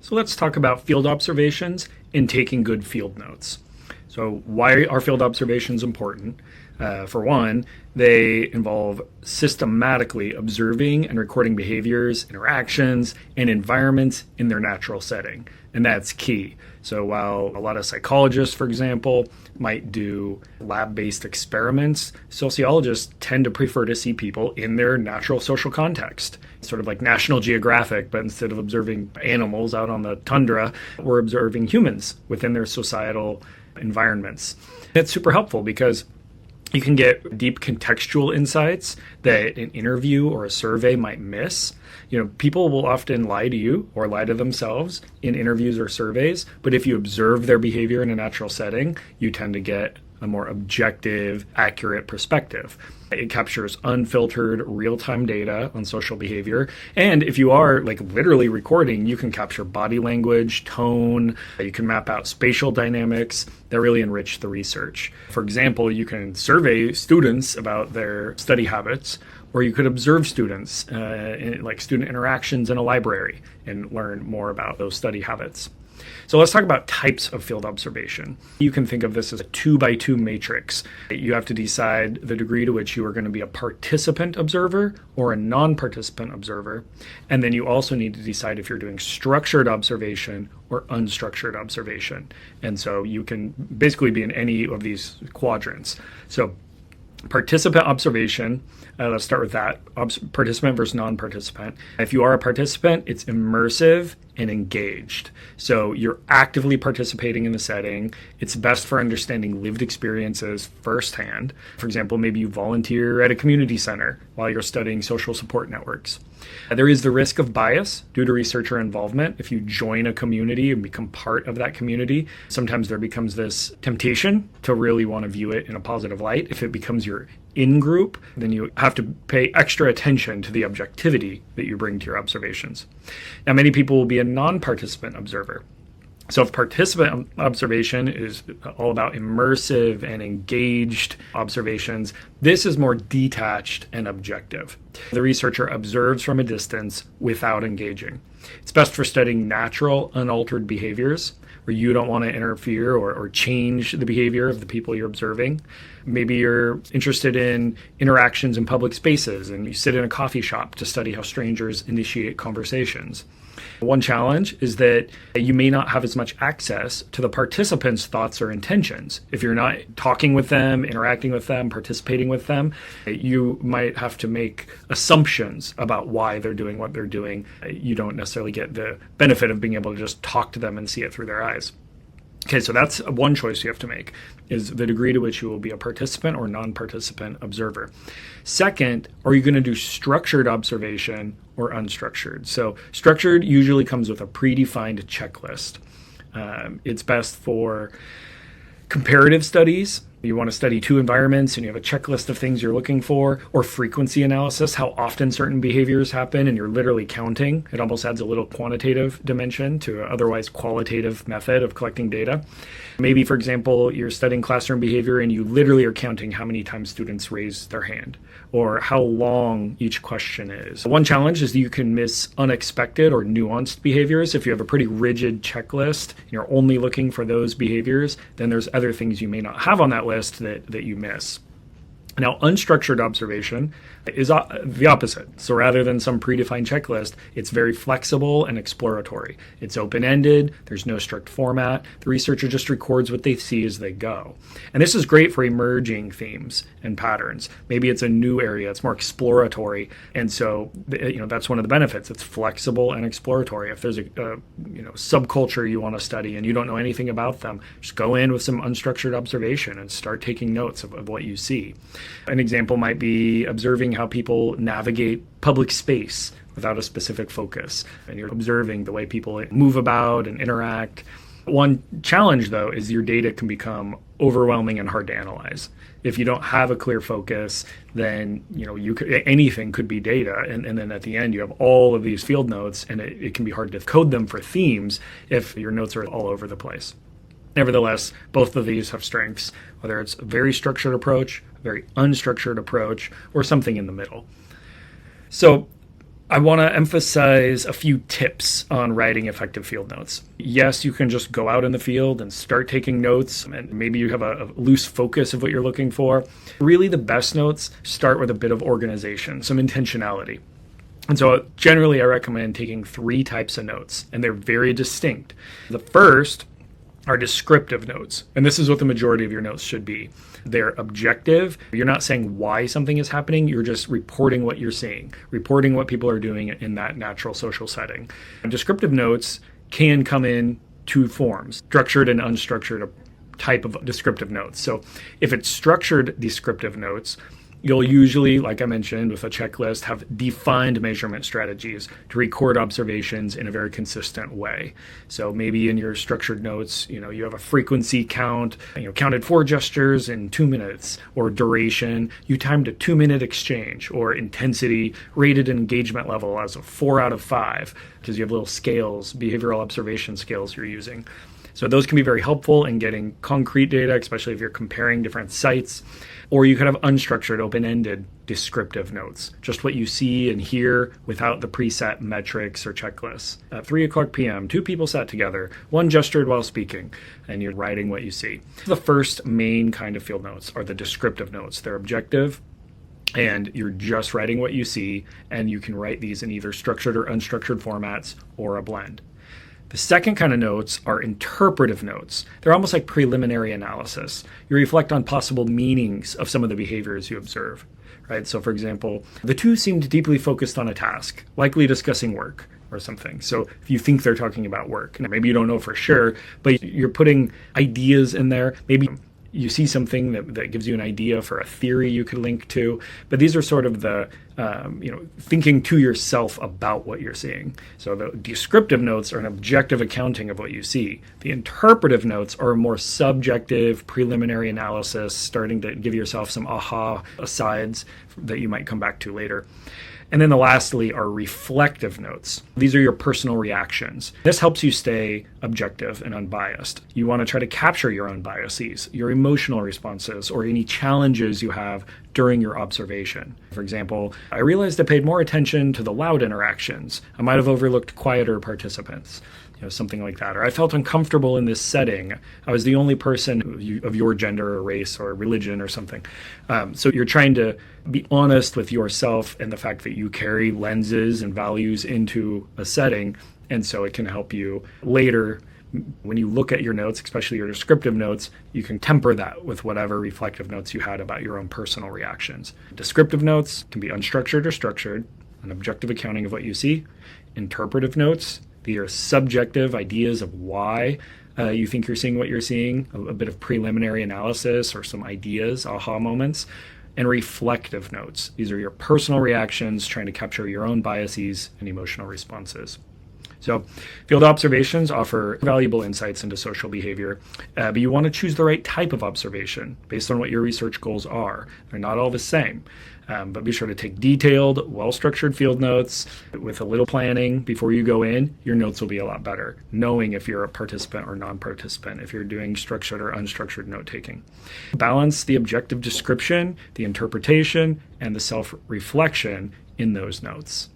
So let's talk about field observations and taking good field notes. So why are field observations important? For one, they involve systematically observing and recording behaviors, interactions, and environments in their natural setting. And that's key. So while a lot of psychologists, for example, might do lab-based experiments, sociologists tend to prefer to see people in their natural social context. Sort of like National Geographic, but instead of observing animals out on the tundra, we're observing humans within their societal environments. It's super helpful because you can get deep contextual insights that an interview or a survey might miss. People will often lie to you or lie to themselves in interviews or surveys, but if you observe their behavior in a natural setting, you tend to get a more objective, accurate perspective. It captures unfiltered, real-time data on social behavior. And if you are literally recording, you can capture body language, tone, you can map out spatial dynamics that really enrich the research. For example, you can survey students about their study habits, or you could observe students, like student interactions in a library, and learn more about those study habits. So let's talk about types of field observation. You can think of this as a 2x2 matrix. You have to decide the degree to which you are going to be a participant observer or a non-participant observer. And then you also need to decide if you're doing structured observation or unstructured observation. And so you can basically be in any of these quadrants. So participant observation, let's start with that. Participant versus non-participant. If you are a participant, it's immersive and engaged. So you're actively participating in the setting. It's best for understanding lived experiences firsthand. For example, maybe you volunteer at a community center while you're studying social support networks. There is the risk of bias due to researcher involvement. If you join a community and become part of that community, sometimes there becomes this temptation to really want to view it in a positive light. If it becomes your in-group, then you have to pay extra attention to the objectivity that you bring to your observations. Now, many people will be a non-participant observer. So if participant observation is all about immersive and engaged observations, this is more detached and objective. The researcher observes from a distance without engaging. It's best for studying natural, unaltered behaviors where you don't want to interfere or change the behavior of the people you're observing. Maybe you're interested in interactions in public spaces and you sit in a coffee shop to study how strangers initiate conversations. One challenge is that you may not have as much access to the participants' thoughts or intentions. If you're not talking with them, interacting with them, participating with them, you might have to make assumptions about why they're doing what they're doing. You don't necessarily get the benefit of being able to just talk to them and see it through their eyes. Okay, so that's one choice you have to make, is the degree to which you will be a participant or non-participant observer. Second, are you going to do structured observation or unstructured? So structured usually comes with a predefined checklist. It's best for comparative studies. You want to study two environments and you have a checklist of things you're looking for, or frequency analysis, how often certain behaviors happen, and you're literally counting. It almost adds a little quantitative dimension to an otherwise qualitative method of collecting data. Maybe, for example, you're studying classroom behavior and you literally are counting how many times students raise their hand or how long each question is. One challenge is that you can miss unexpected or nuanced behaviors. If you have a pretty rigid checklist and you're only looking for those behaviors, then there's other things you may not have on that list that you miss. Now, unstructured observation is the opposite. So rather than some predefined checklist, it's very flexible and exploratory. It's open-ended. There's no strict format. The researcher just records what they see as they go. And this is great for emerging themes and patterns. Maybe it's a new area. It's more exploratory. And so, that's one of the benefits. It's flexible and exploratory. If there's a subculture you want to study and you don't know anything about them, just go in with some unstructured observation and start taking notes of what you see. An example might be observing how people navigate public space without a specific focus. And you're observing the way people move about and interact. One challenge, though, is your data can become overwhelming and hard to analyze. If you don't have a clear focus, then anything could be data. And then at the end, you have all of these field notes, and it can be hard to code them for themes if your notes are all over the place. Nevertheless, both of these have strengths, whether it's a very structured approach, a very unstructured approach, or something in the middle. So I want to emphasize a few tips on writing effective field notes. Yes, you can just go out in the field and start taking notes, and maybe you have a loose focus of what you're looking for. Really, the best notes start with a bit of organization, some intentionality. And so generally, I recommend taking 3 types of notes, and they're very distinct. The first are descriptive notes, and this is what the majority of your notes should be. They're objective. You're not saying why something is happening. You're just reporting what you're seeing, reporting what people are doing in that natural social setting. And descriptive notes can come in 2 forms, structured and unstructured type of descriptive notes. So if it's structured descriptive notes, you'll usually, like I mentioned, with a checklist, have defined measurement strategies to record observations in a very consistent way. So maybe in your structured notes, you have a frequency count, counted 4 gestures in 2 minutes, or duration, you timed a 2-minute exchange, or intensity, rated engagement level as a 4 out of 5, because you have little scales, behavioral observation scales you're using. So those can be very helpful in getting concrete data, especially if you're comparing different sites. Or you could have unstructured, open-ended descriptive notes, just what you see and hear without the preset metrics or checklists. At 3 o'clock p.m., 2 people sat together, 1 gestured while speaking, and you're writing what you see. The first main kind of field notes are the descriptive notes. They're objective, and you're just writing what you see, and you can write these in either structured or unstructured formats or a blend. The second kind of notes are interpretive notes. They're almost like preliminary analysis. You reflect on possible meanings of some of the behaviors you observe, right? So for example, the 2 seemed deeply focused on a task, likely discussing work or something. So if you think they're talking about work, and maybe you don't know for sure, but you're putting ideas in there. Maybe you see something that gives you an idea for a theory you could link to. But these are sort of the, thinking to yourself about what you're seeing. So the descriptive notes are an objective accounting of what you see. The interpretive notes are a more subjective preliminary analysis, starting to give yourself some aha asides that you might come back to later. And then lastly are reflective notes. These are your personal reactions. This helps you stay objective and unbiased. You want to try to capture your own biases, your emotional responses, or any challenges you have during your observation. For example, I realized I paid more attention to the loud interactions. I might have overlooked quieter participants. Something like that. Or I felt uncomfortable in this setting. I was the only person of your gender or race or religion or something. So you're trying to be honest with yourself and the fact that you carry lenses and values into a setting. And so it can help you later when you look at your notes, especially your descriptive notes, you can temper that with whatever reflective notes you had about your own personal reactions. Descriptive notes can be unstructured or structured, an objective accounting of what you see. Interpretive notes, these are subjective ideas of why you think you're seeing what you're seeing, a bit of preliminary analysis or some ideas, aha moments. And reflective notes. These are your personal reactions, trying to capture your own biases and emotional responses. So field observations offer valuable insights into social behavior, but you want to choose the right type of observation based on what your research goals are. They're not all the same. But be sure to take detailed, well-structured field notes with a little planning before you go in. Your notes will be a lot better, knowing if you're a participant or non-participant, if you're doing structured or unstructured note-taking. Balance the objective description, the interpretation, and the self-reflection in those notes.